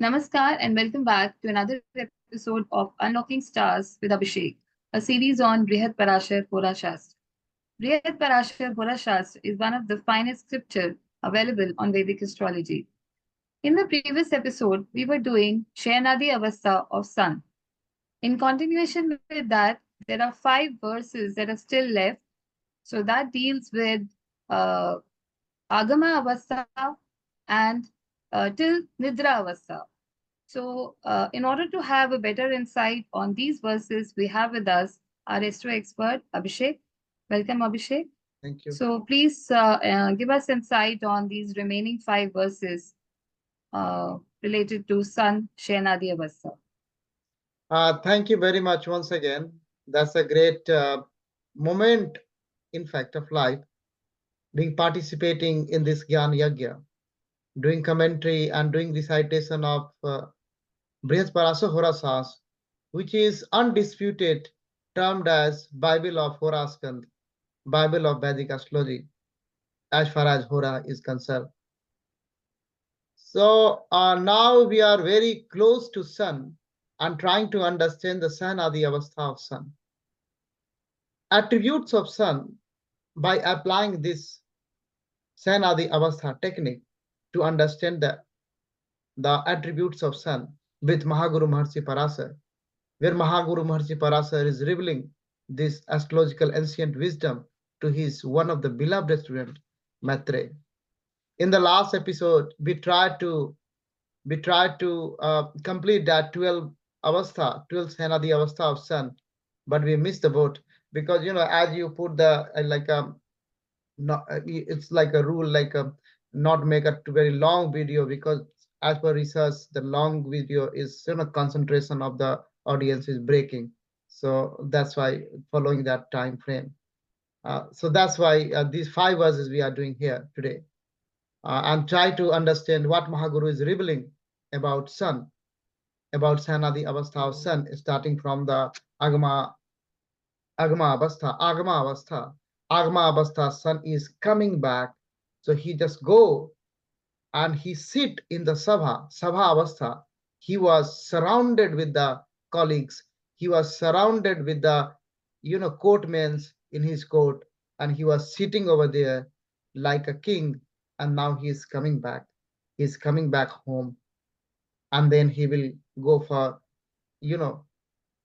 Namaskar and welcome back to another episode of Unlocking Stars with Abhishek, a series on Brihat Parashar Hora Shastra. Brihat Parashar Hora Shastra is one of the finest scripture available on Vedic astrology. In the previous episode, we were doing SayanAadi Avastha of Sun. In continuation with that, there are 5 verses that are still left. So that deals with uh, Agama Avastha and till Nidra Avastha. So, in order to have a better insight on these verses, we have with us our astro expert, Abhishek. Welcome, Abhishek. Thank you. So, please give us insight on these remaining 5 verses related to Sun, Shenadi Avastha. Thank you very much once again. That's a great moment, in fact, of life, being participating in this Gyan Yagya, doing commentary and doing recitation of Brihat Parashar Horasas, which is undisputed, termed as Bible of Horaskand, Bible of Vedic astrology, as far as Hora is concerned. So now we are very close to Sun and trying to understand the SayanAadi Avastha of Sun. Attributes of Sun, by applying this SayanAadi Avastha technique to understand the attributes of Sun with Mahaguru Maharshi Parasar, where Mahaguru Maharshi Parasar is revealing this astrological ancient wisdom to his one of the beloved student, Maitre. In the last episode, we tried to complete that 12 avastha, 12 SayanAadi Avastha of Sun, but we missed the boat because, as you put the not, it's like a rule, not make a very long video, because as per research, the long video is, concentration of the audience is breaking. So that's why following that time frame. So that's why these 5 verses we are doing here today. And try to understand what Mahaguru is revealing about Sun, about SayanAadi Avastha of Sun, starting from the Agama Avastha. Agama Avastha, Sun is coming back. So he just go and he sit in the Sabha Avastha. He was surrounded with the colleagues. He was surrounded with the, courtmen in his court, and he was sitting over there like a king. And now he is coming back. He's coming back home, and then he will go for, you know,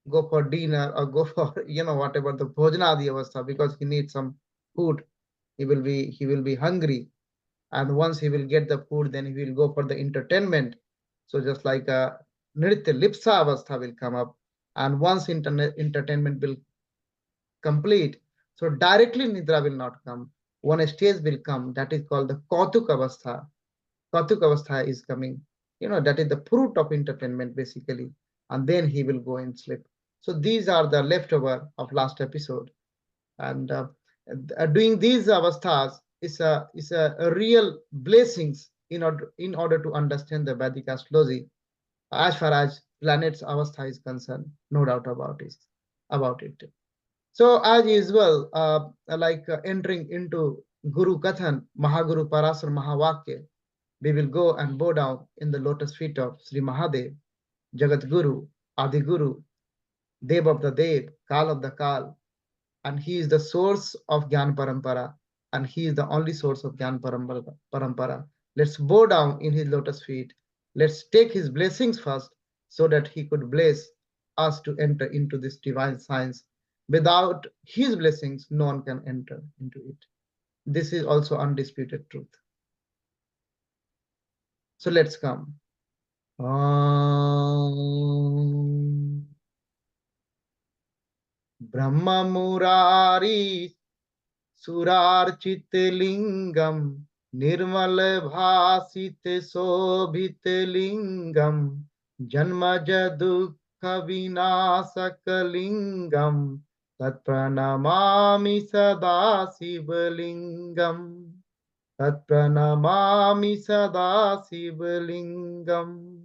go for dinner or go for, whatever the bhojanadi avastha, because he needs some food. He will be hungry, and once he will get the food, then he will go for the entertainment. So just like a nritya lipsa avastha will come up, and once entertainment will complete, so directly nidra will not come. One stage will come, that is called the kautuk avastha. Kautuk avastha is coming, that is the fruit of entertainment basically, and then he will go and sleep. So these are the leftover of last episode, and doing these avasthas is a real blessings in order to understand the Vedic astrology as far as planets avastha is concerned. No doubt about it. So as usual, entering into Guru Kathan, Mahaguru Parasar Mahavakya, we will go and bow down in the lotus feet of Sri Mahadev, Jagat Guru, Adi Guru, Dev of the Dev, Kal of the Kal, and he is the source of Gyan Parampara, and he is the only source of Gyan Parampara. Let's bow down in his lotus feet. Let's take his blessings first, so that he could bless us to enter into this divine science. Without his blessings, no one can enter into it. This is also undisputed truth. So let's come. Brahma Murari Surarchit Lingam Nirmal Bhasit Sobhit Lingam Janmaja Dukha Vinasak Lingam Tat Pranamami Sada Sivalingam Tat Pranamami Sada Sivalingam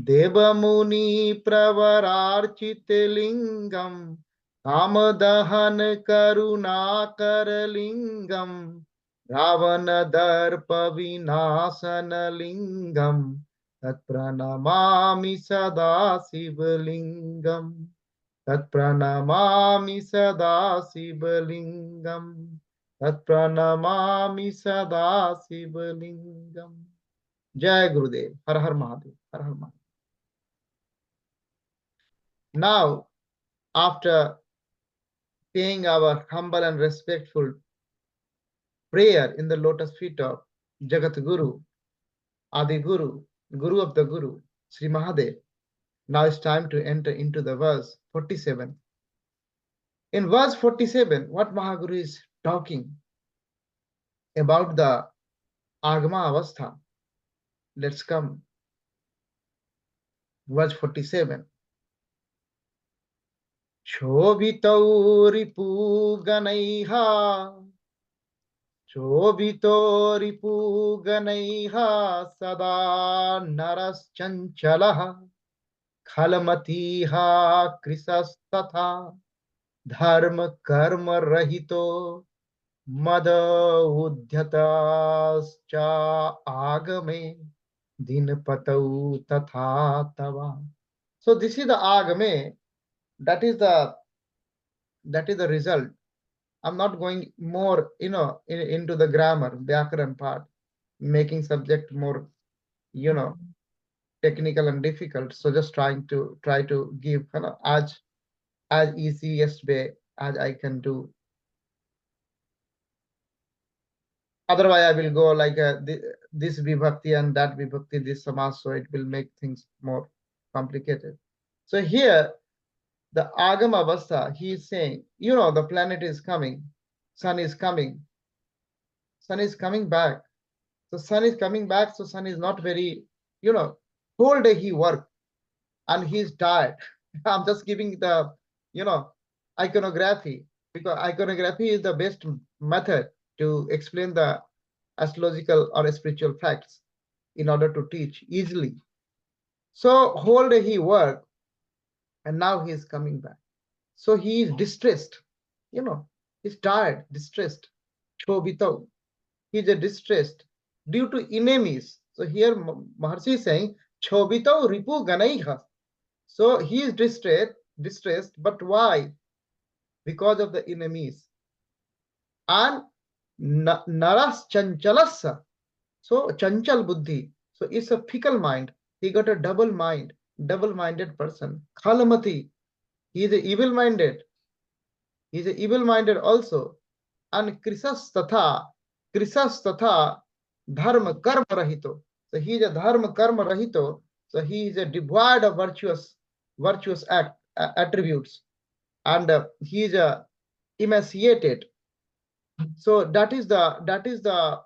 Devamuni Pravararchit Lingam कामदहन Karunakar लिंगम रावण दर्प विनाशन लिंगम तत्प्रणमामि सदा शिवलिंगम तत्प्रणमामि सदा शिवलिंगम तत्प्रणमामि सदा शिवलिंगम। जय गुरुदेव। हर हर महादेव। हर हर Mahadev. Now, after paying our humble and respectful prayer in the lotus feet of Jagat Guru, Adi Guru, Guru of the Guru, Sri Mahadev, now it's time to enter into the verse 47. In verse 47, what Mahaguru is talking about the Agama Avastha. Let's come. Verse 47. Chobito ripu ganaiha Chobito ripu ganaiha sada naras chanchalaha khalamatiha krisastatha dharma karma rahito मद उद्यताश्च आगमे dinapatau tatha tava. So this is the agame. That is the result. I'm not going more, into the grammar, vyakaran part, making subject more, technical and difficult. So just try to give, as easiest way as I can do. Otherwise, I will go like this vibhakti and that vibhakti, this samas, so it will make things more complicated. So here, the Agama Avastha, he is saying, the planet is coming, sun is coming back. So sun is coming back, so sun is not very, whole day he worked and he is tired. I'm just giving the, iconography, because iconography is the best method to explain the astrological or spiritual facts in order to teach easily. So whole day he worked and now he is coming back. So he is distressed, he's tired, distressed. Chobito, he's a distressed due to enemies. So here Maharshi is saying, Chobito ripu ganaiha. So he is distressed, but why? Because of the enemies. And naras chanchalasa. So chanchal buddhi. So it's a fickle mind. He got a double-minded person. Khalamati. He is evil-minded. He is evil-minded also. And krisas tatha dharma karma rahito. So he is a dharma karma rahito. So he is a devoid of virtuous attributes, and he is emaciated. So that is the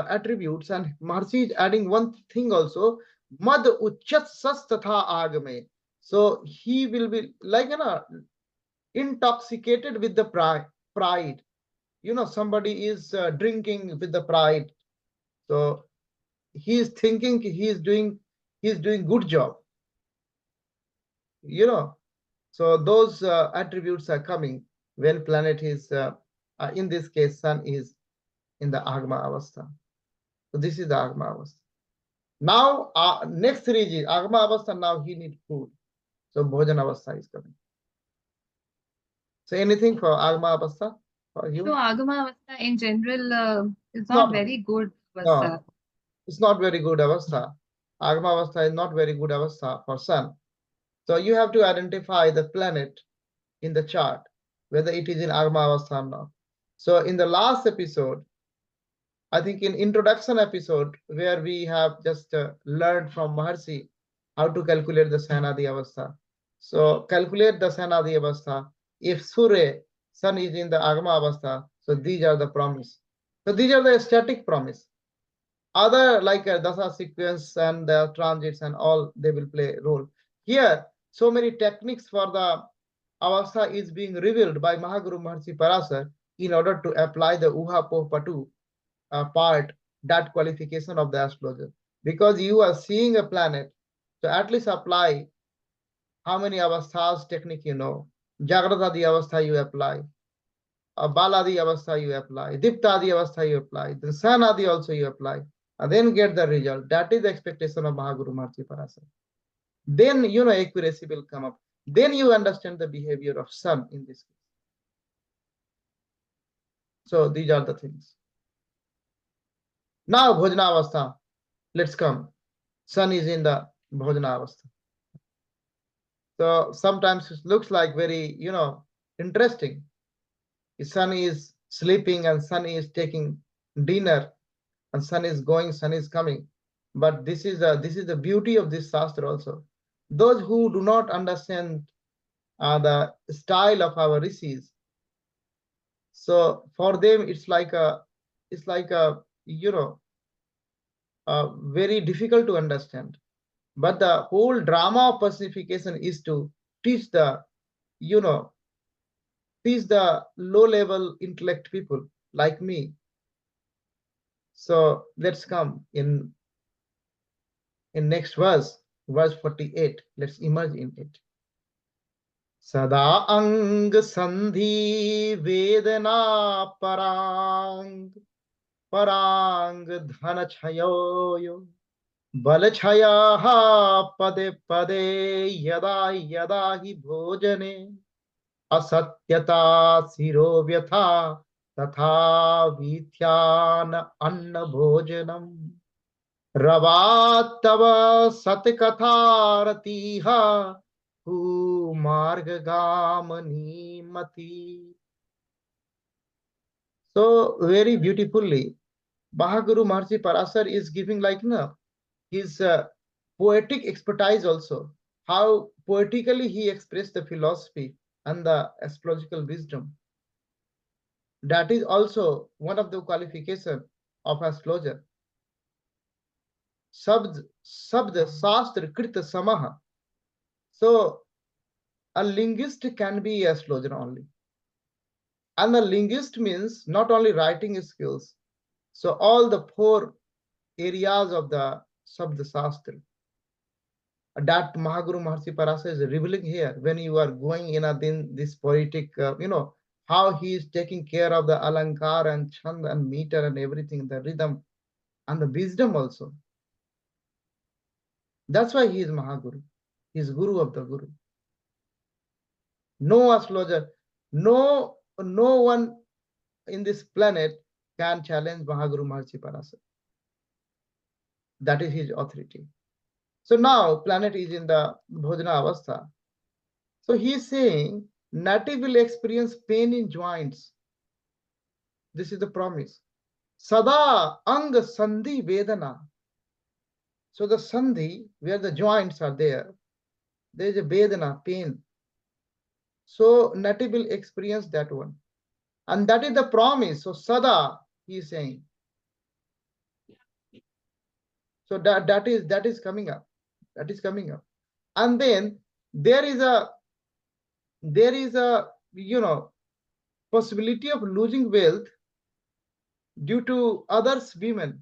attributes. And Maharshi is adding one thing also, mad uchat sastatha agame. So he will be like intoxicated with the pride. Somebody is drinking with the pride. So he is thinking he is doing good job. So those attributes are coming when planet is in this case sun is in the Agama Avastha. So this is the Agama Avastha. Now next stage is Agama Avastha. Now he needs food. So Bhojan Avastha is coming. So anything for Agama Avastha for you? So Agama Avastha in general is not very good Avastha. No, it's not very good Avastha. Agama Avastha is not very good Avastha for sun. So you have to identify the planet in the chart, whether it is in Agama Avastha or not. So in the last episode, I think in introduction episode, where we have just learned from Maharshi how to calculate the SayanAadi Avastha. So calculate the SayanAadi Avastha. If Surya, sun is in the Agama Avastha, so these are the promise. So these are the static promise. Other like dasa sequence and the transits and all, they will play a role. Here, so many techniques for the Avastha is being revealed by Mahaguru Maharshi Parashara in order to apply the Uha Pohpatu part, that qualification of the astrologer. Because you are seeing a planet, so at least apply How many avasthas technique you know? Jagratadi avastha you apply. Baladi avastha you apply. Diptadi avastha you apply. Then Sanadi also you apply. And then get the result. That is the expectation of Mahaguru Marchi Parasara. Then accuracy will come up. Then you understand the behavior of sun in this case. So these are the things. Now Bhojana Avastha. Let's come. Sun is in the Bhojana Avastha. So sometimes it looks like very, interesting. The sun is sleeping and sun is taking dinner and sun is going, sun is coming. But this is the beauty of this Shastra also. Those who do not understand the style of our rishis, so for them it's like a very difficult to understand. But the whole drama of personification is to teach the you know teach the low level intellect people like me. So let's come in next verse 48. Let's immerse in it. Sada ang sandhi vedana parang parang dhana chayo bal chaya pade pade yada yada hi bhojane asatyata siro vyatha तथा वीथ्यान अन्न भोजनम रवातव सतकथारतीह कुमार्गगामनी मति. So very beautifully Mahaguru Maharshi Parasar is giving his poetic expertise also, how poetically he expressed the philosophy and the astrological wisdom. That is also one of the qualification of astrologer. Sabd Shastra Krita Samaha. So a linguist can be a astrologer only. And a linguist means not only writing skills. So all the four areas of the Sabd Shastra that Mahaguru Maharshi Parasa is revealing here when you are going in this poetic, how he is taking care of the alankar and chand and meter and everything, the rhythm and the wisdom also. That's why he is Mahaguru. He is Guru of the Guru. No astrologer, no one in this planet can challenge Mahaguru Maharshi Parasa. That is his authority. So now planet is in the Bhojana Avastha. So he is saying native will experience pain in joints. This is the promise. Sada ang sandhi vedana. So the sandhi, where the joints are there is a vedana, pain. So native will experience that one. And that is the promise. So sada, he is saying. So that is coming up. That is coming up. And then there is a possibility of losing wealth due to others' women.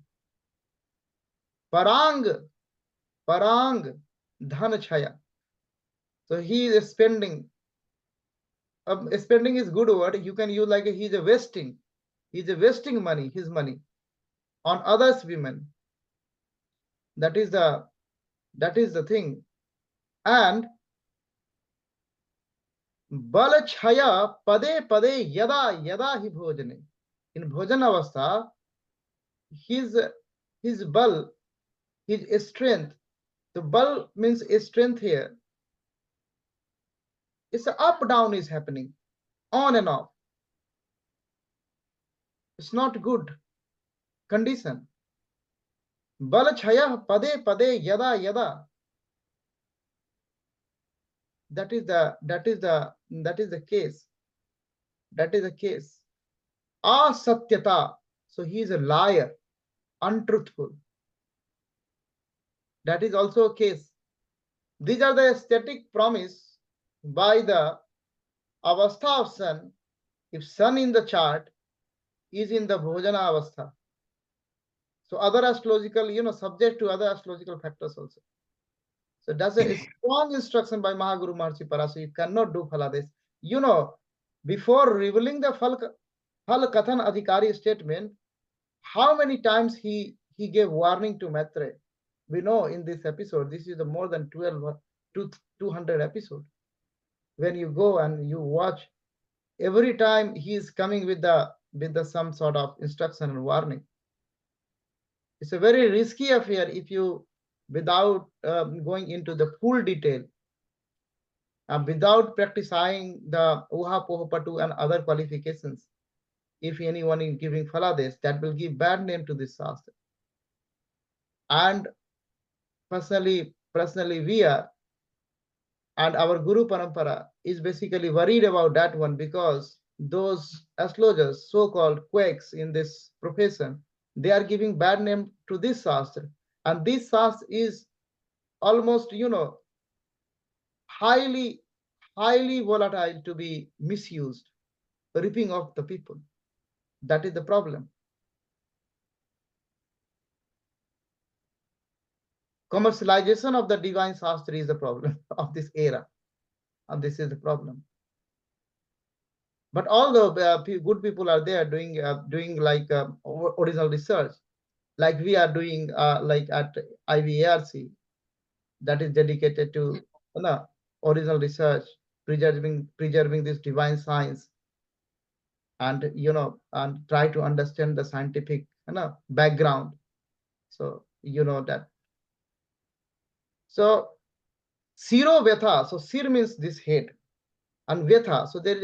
Parang dhan chaya. So he is spending. Spending is good word. You can use like he's a wasting. He's a wasting money, his money, on others' women. That is the thing. And bal chaya pade pade yada yada hi bhojane. In bhojan avastha, his bal, his strength. The bal means a strength here. It's a up down is happening, on and off. It's not good condition. Bal chaya pade pade yada yada. That is the case. That is the case. Asatyata. So he is a liar, untruthful. That is also a case. These are the static promise by the avastha of sun. If sun in the chart is in the bhojana avastha. So other astrological, subject to other astrological factors also. So that's a strong instruction by Mahaguru Maharshi Parasa. You cannot do Phalades. You know, before revealing the Phal Kathan Adhikari statement, how many times he gave warning to Maitre? We know in this episode, this is the more than 12 to 200 episode. When you go and you watch, every time he is coming with the some sort of instruction and warning. It's a very risky affair if you, without going into the full detail, without practicing the Uha Pohopatu and other qualifications, if anyone is giving Falades, that will give bad name to this Shastra. And personally, we are, and our Guru Parampara is basically worried about that one, because those astrologers, so-called quakes in this profession, they are giving bad name to this Shastra. And this Shastra is almost, highly, highly volatile to be misused, ripping off the people. That is the problem. Commercialization of the divine Shastra is the problem of this era. And this is the problem. But although good people are there doing like original research, like we are doing like at IVARC, that is dedicated to original research, preserving this divine science, and and try to understand the scientific background. So you know that. So Siro Vetha, so Sir means this head, and Vetha, so there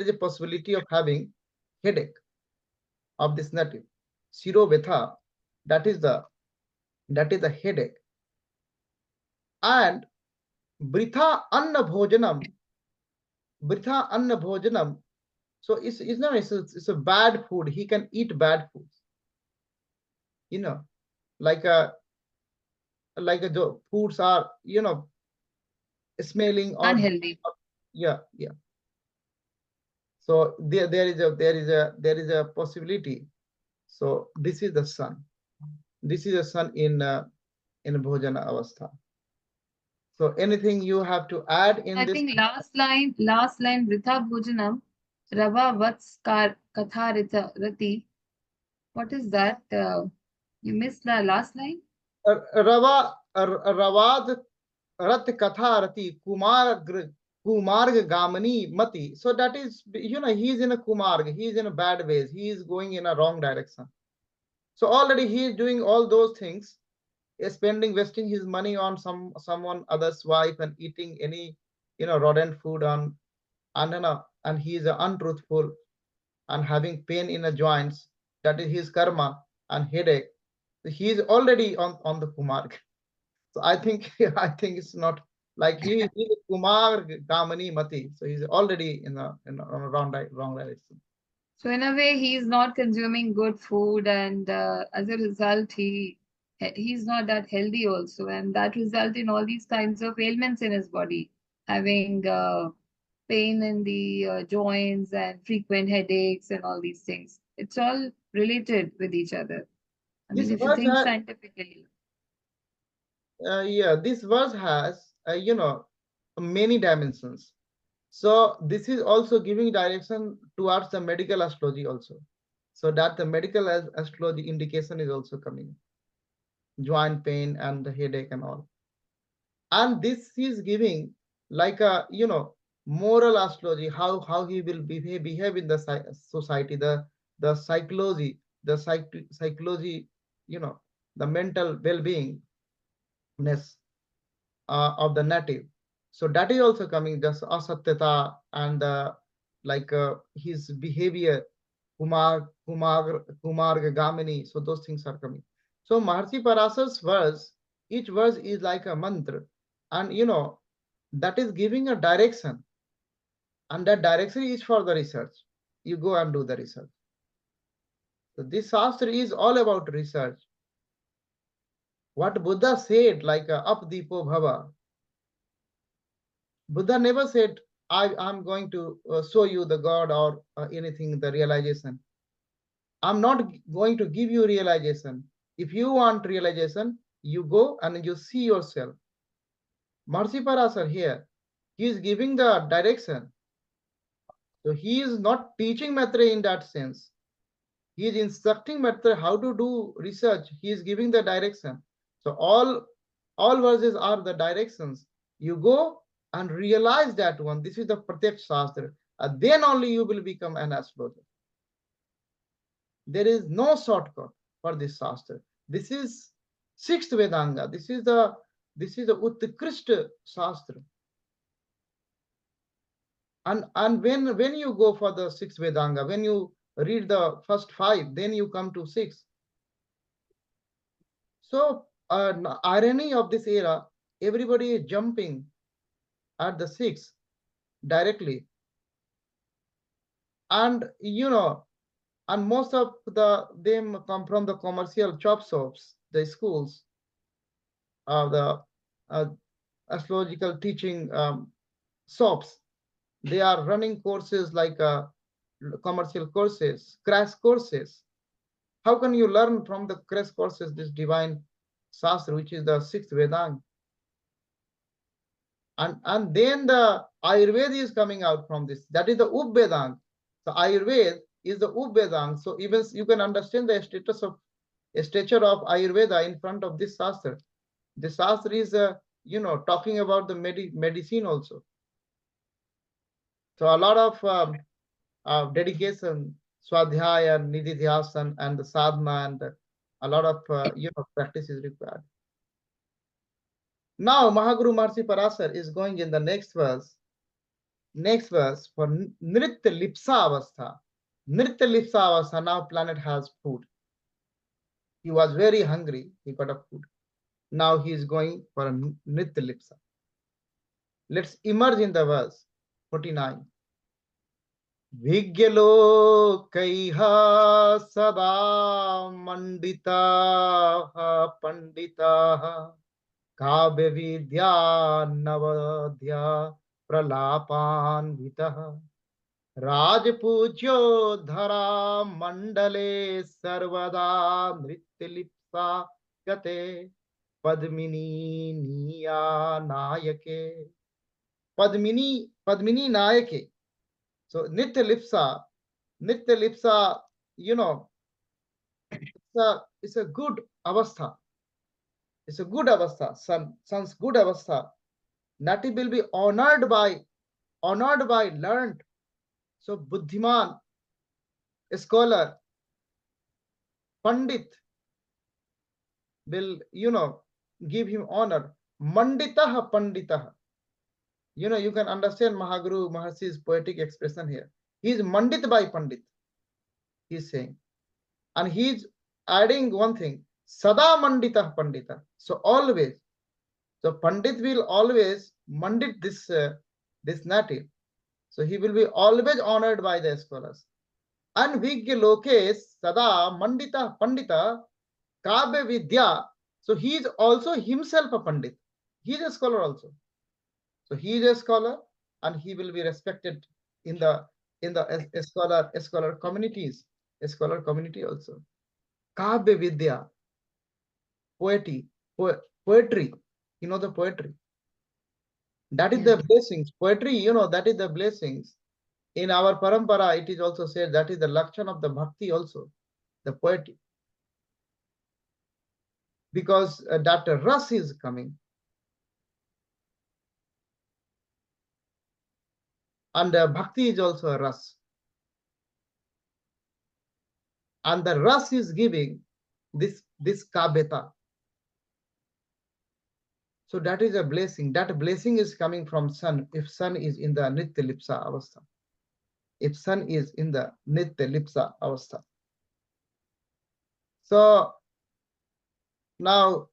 is a possibility of having headache of this native. Siro Vetha, that is the headache. And Britha Anna Bhojanam, Britha Anna Bhojanam. So it's not it's a bad food. He can eat bad foods. Like foods are smelling or Unhealthy. yeah. So there is a possibility. So this is the sun. This is the sun in Bhojana Avastha. So anything you have to add in I this? think last line, Vritha Bhojanam, Rava Vats Katha Rati. What is that? You missed the last line? Ravad Rat Katha Rati Kumarg Gamani Mati. So that is, he's in a Kumarg, he's in a bad ways, he is going in a wrong direction. So already he is doing all those things, wasting his money on someone other's wife, and eating any rodent food on, and he is untruthful and having pain in the joints. That is his karma and headache. So he is already on the Kumar. So I think I think it's not like he's a Kumar Gamani Mati. So he's already on a wrong direction. So in a way, he's not consuming good food, and as a result, he's not that healthy also, and that result in all these kinds of ailments in his body, having pain in the joints and frequent headaches and all these things. It's all related with each other. I This mean, if you verse think has scientifically. this verse has many dimensions. So this is also giving direction towards the medical astrology also. So that the medical astrology indication is also coming, joint pain and the headache and all. And this is giving like a moral astrology, how he will behave in the society, the psychology, psychology, you know the mental well-beingness of the native. So that is also coming, just asatyata, and like his behavior, kumar gamini. So those things are coming. So Maharshi Parasar's verse, each verse is like a mantra, and that is giving a direction, and that direction is for the research. You go and do the research. So this shastra is all about research. What Buddha said, like apdipo bhava, Buddha never said, I'm going to show you the God or anything, the realization. I'm not going to give you realization. If you want realization, you go and you see yourself. Mahasi Parasar here, he is giving the direction. So he is not teaching Maitreya in that sense. He is instructing Maitreya how to do research. He is giving the direction. So all verses are the directions. You go and realize that one. This is the Pratyaksh Shastra. Then only you will become an astrologer. There is no shortcut for this Shastra. This is sixth Vedanga. This is the Utkrishta Shastra. And when you go for the sixth Vedanga, when you read the first five, then you come to six. So irony of this era, everybody is jumping at the six directly, and and most of them come from the commercial chop shops, the schools, the uh, astrological teaching shops. They are running courses like commercial courses, crash courses. How can you learn from the crash courses this divine Shastra, which is the sixth Vedanta? And then the Ayurveda is coming out from this. That is the Vedang. So Ayurveda is the Vedang. So even you can understand the stature of Ayurveda in front of this Shastra. This Shastra is talking about the medicine also. So a lot of dedication, Swadhyaya, Nididhyasan, and the sadhana, and a lot of practice is required. Now Mahaguru Mahasi Parasar is going in the next verse. Next verse for Nritya Lipsa Avastha. Nritya Lipsa Avastha, now planet has food. He was very hungry, he got a food. Now he is going for a Nritya Lipsa. Let's immerse in the verse 49. Vigyalokaiha sada mandita pandita काव्य विद्या नवद्या प्रलापान्वितः राजपूज्यो धरा मंडले सर्वदा नृत्यलिप्सा गते पद्मिनी नीया Nike Padmini Nike. So nitya lipsa, it's a good avastha. It's a good avastha, son's good avastha. Nati will be honored by learned. So Buddhiman, scholar, Pandit will, give him honor. Manditaha Panditaha. You can understand Mahaguru Mahasi's poetic expression here. He is Mandit by Pandit, he's saying. And he's adding one thing, Sada Mandita Pandita. So always, so Pandit will always mandit this native. So he will be always honored by the scholars. And Vigya Lokesh Sada Mandita Pandita Kabe Vidya. So he is also himself a Pandit. He is a scholar also. So he is a scholar and he will be respected in the scholar communities, a scholar community also. Kabe Vidya, poetry, poetry, the poetry. That is the blessings. Poetry, that is the blessings. In our parampara, it is also said that is the lakshan of the bhakti also, the poetry. Because that ras is coming. And bhakti is also a ras. And the ras is giving this kabeta. So that is a blessing. That blessing is coming from sun, if sun is in the Nitya Lipsa Avastha. If sun is in the Nitya Lipsa Avastha. So now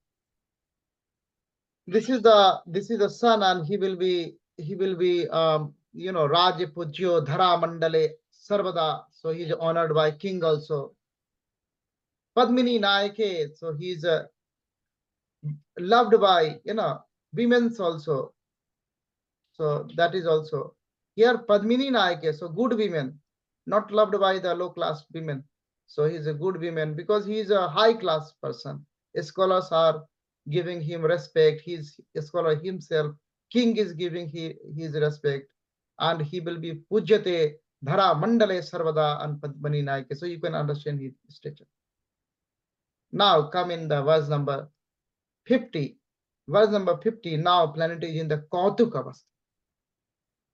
this is the sun, and he will be Raja Pujyo Dhara Mandale Sarvada. So he is honored by king also. Padmini Nayake, so he is loved by women's also. So that is also here Padmini Nayake, so good women, not loved by the low class women. So he is a good woman because he is a high class person. Scholars are giving him respect. He's a scholar himself. King is giving his respect, and he will be pujyate dhara mandale sarvada and padmani naike. So you can understand his stature. Now come in the verse number 50. Verse number 50. Now planet is in the Kautuk Avastha.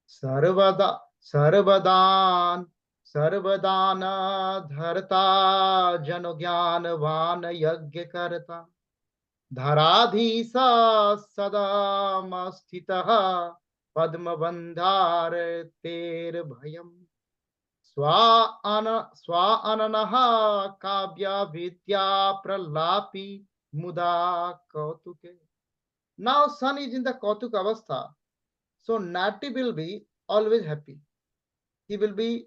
Sarvada Sarvadan Sarvadana Dharta Jano Jnanavan Yajna Karta Dharadhisa Sadamastitaha Padma Bandhar Ter Bhayam Swa Ananaha Kavya Vidya Pralapi Muda Kautuke. Now sun is in the Kautuk Avastha. So Nati will be always happy. He will be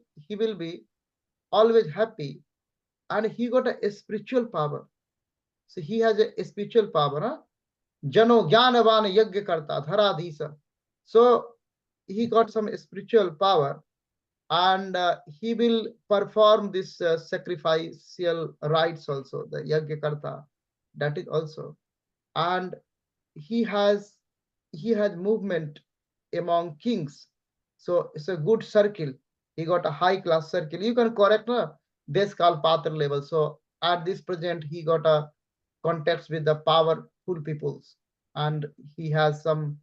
always happy, and he got a spiritual power. So he has a spiritual power. Huh? Jano Jnanavan Yajna Karta Dharadhisa. So he got some spiritual power, and he will perform this sacrificial rites also, the Yajna Karta. That is also, and he has he has movement among kings. So it's a good circle. He got a high class circle. You can correct this called patra level. So at this present, he got a contacts with the powerful peoples, and he has some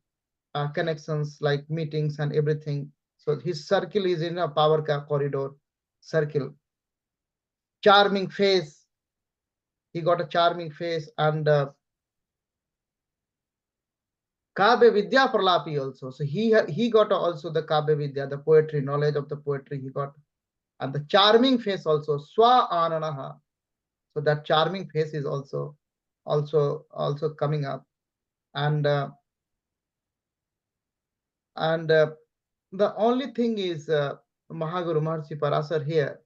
connections like meetings and everything. So his circle is in a power corridor circle. Charming face. He got a charming face, and Kavya Vidya Pralapi also. So he got also the Kavya Vidya, the poetry, knowledge of the poetry he got. And the charming face also, Swa Ananaha. So that charming face is also coming up. And the only thing is Mahaguru Maharshi Parasar here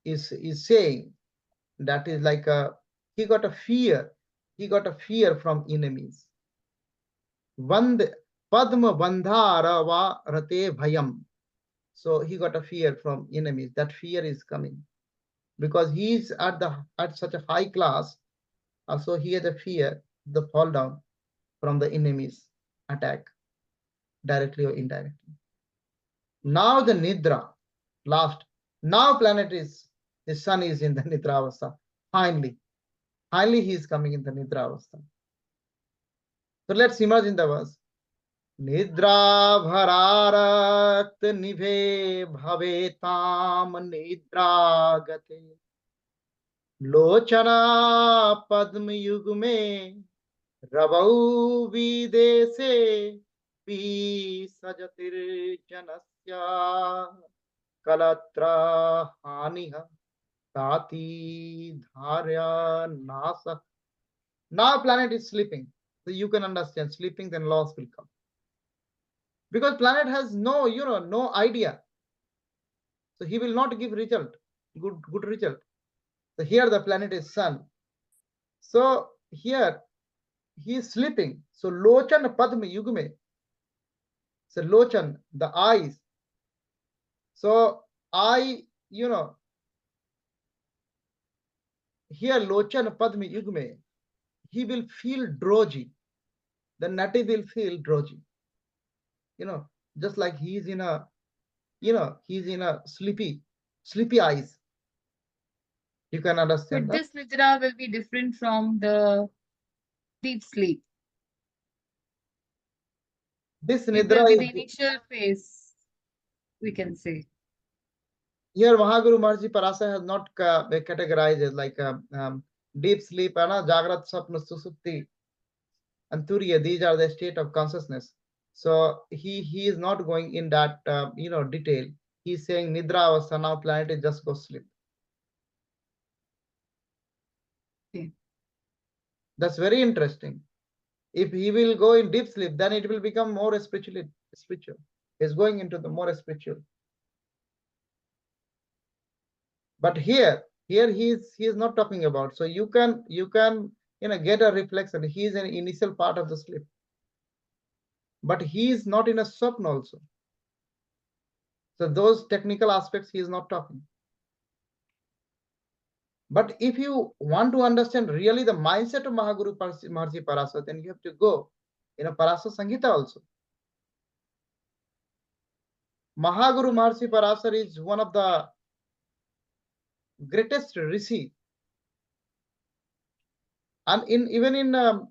is saying that is like he got a fear. He got a fear from enemies. Vand Padma Bandhara va Rate Bhayam. So he got a fear from enemies. That fear is coming because he's at such a high class. Also, he has a fear the fall down from the enemies attack directly or indirectly. Now the Nidra, last. Now planet is the sun is in the Nidra Avastha. Finally he is coming in the Nidra Avastha. So let's imagine the verse. Nidra bhararakt nive bhave tam nidra gate Lochana पद्म युग में रवौ विदेशे P सजतिर्जनस्य कलत्र हानिः ताति धार्या nasa. Now planet is sleeping. So you can understand sleeping, then loss will come. Because planet has no idea. So he will not give result, good result. So here the planet is sun. So here he is sleeping. So Lochan Padma Yugme. So Lochan, the eyes. So here Lochan Padma Yugme, he will feel drowsy. The native will feel drowsy. Just like he's in a sleepy eyes. You can understand But that. this nidra will be different from the deep sleep. This It will Nidra be is the initial phase, we can say. here Mahaguru Maharshi Parasa has not categorized it like deep sleep, Jagrat Sapna Susupti and Turiya. These are the state of consciousness. So he is not going in that detail. He's saying Nidra Avastha, now planet is just go sleep. Okay. That's very interesting. If he will go in deep sleep, then it will become more spiritual. He's going into the more spiritual. But here he is not talking about. So you can get a reflection. He is an initial part of the sleep. But he is not in a swapna also. So those technical aspects he is not talking. But if you want to understand really the mindset of Mahaguru Maharshi Parasar, then you have to go in a Parasar Sangita also. Mahaguru Maharshi Parasar is one of the greatest rishi, and even in a,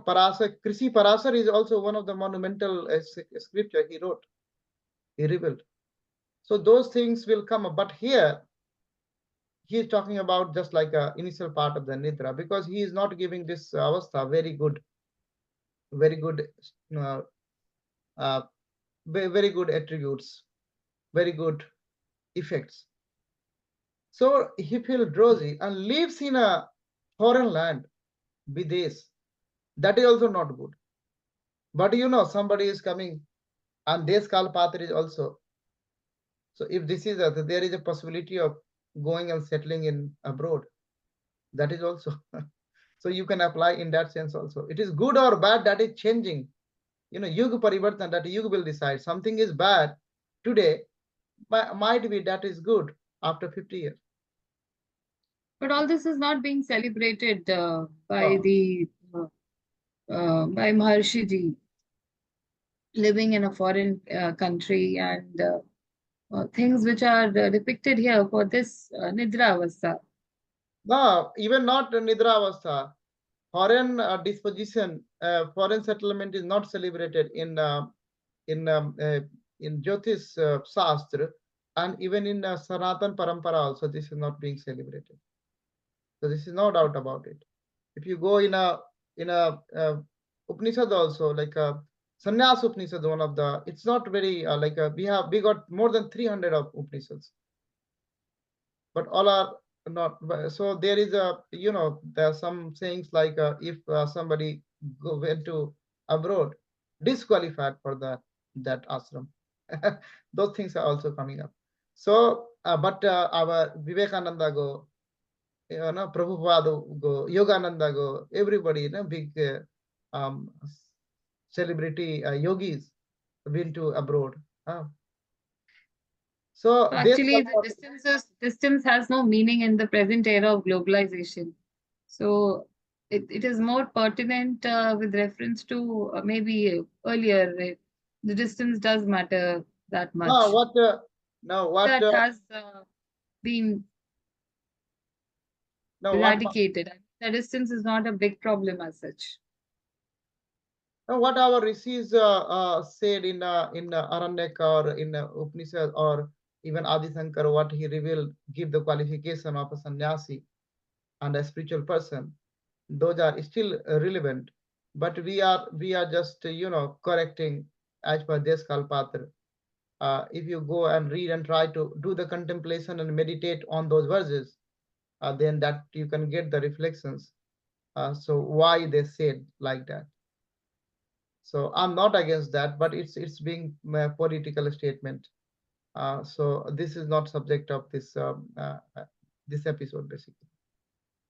Parasar, Krishi Parasar is also one of the monumental scripture he wrote, he revealed. So those things will come up. But here he is talking about just like a initial part of the Nidra, because he is not giving this Avastha very good, uh, uh, very good attributes, very good effects. So he feels drowsy and lives in a foreign land, Bidesh. That is also not good. But somebody is coming, and Desh Kal Patra is also. So if this is there is a possibility of going and settling in abroad. That is also. So you can apply in that sense also. It is good or bad, that is changing. Yuga Parivartan, that Yuga will decide. Something is bad today, might be that is good after 50 years. But all this is not being celebrated by Oh, by Maharshi ji, living in a foreign country, and things which are depicted here for this Nidra Avastha. no, even not Nidra Avastha. Foreign disposition, foreign settlement is not celebrated in um, uh, in Jyotish Shastra, and even in Sanatan Parampara also this is not being celebrated. So this is no doubt about it. If you go in a Upanishad also, like a Sannyas Upanishad, one of the, it's not very we got more than 300 of Upanishads, but all are not. So there is there are some sayings like if somebody went to abroad, disqualified for that ashram. Those things are also coming up. So but our Vivekananda go, Prabhupada go, Yogananda go, everybody, big um, celebrity yogis been to abroad. So So this actually, the distance has no meaning in the present era of globalization. So it is more pertinent with reference to maybe earlier. The distance does matter that no, much. what no, what That has been no, what eradicated. The distance is not a big problem as such. no, what our rishis said in Aranyaka or in Upanishad or even Adi Shankar, what he revealed, give the qualification of a sannyasi and a spiritual person. Those are still relevant, but we are just correcting as per Desh Kalpatra. If you go and read and try to do the contemplation and meditate on those verses, then that you can get the reflections. So why they said like that. So I'm not against that, but it's being a political statement. So this is not subject of this episode basically.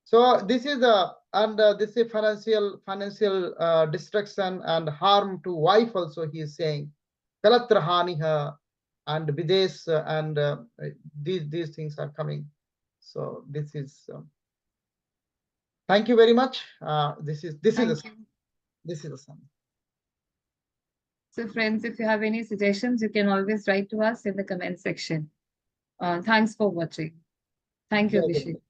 So this is this is financial destruction and harm to wife also. He is saying kalatrahaniha and Videsh and these things are coming. So this is thank you very much. Thank you. This is a sum. So, friends, if you have any suggestions, you can always write to us in the comment section. Thanks for watching. Thank you, Jai Abhishek. Guru.